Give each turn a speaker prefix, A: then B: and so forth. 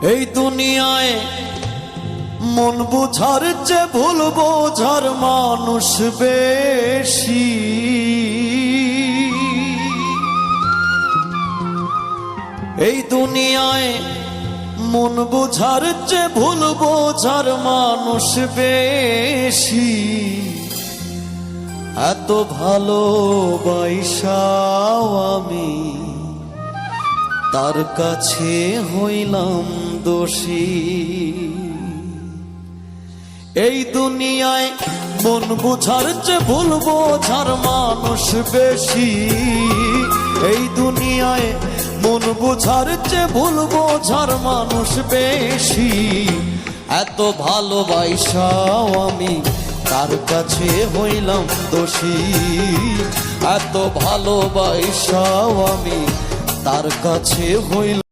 A: এই দুনিয়ায় মন বুঝার চেয়ে ভুল বোঝার মানুষ বেশি। এই দুনিয়ায় মন বুঝার চেয়ে ভুল বোঝার মানুষ বেশি। এত ভালোবাসাও আমি তার কাছে হইলাম দোষী। এই দুনিয়ায় মন বুঝার চেয়ে ভুল বোঝার মানুষ বেশি। এই দুনিয়ায় মন বুঝার চেয়ে ভুল বোঝার মানুষ বেশি। এত ভালোবাসাও আমি তার কাছে হইলাম দোষী। এত ভালোবাসাও আমি তার কাছে হইলাম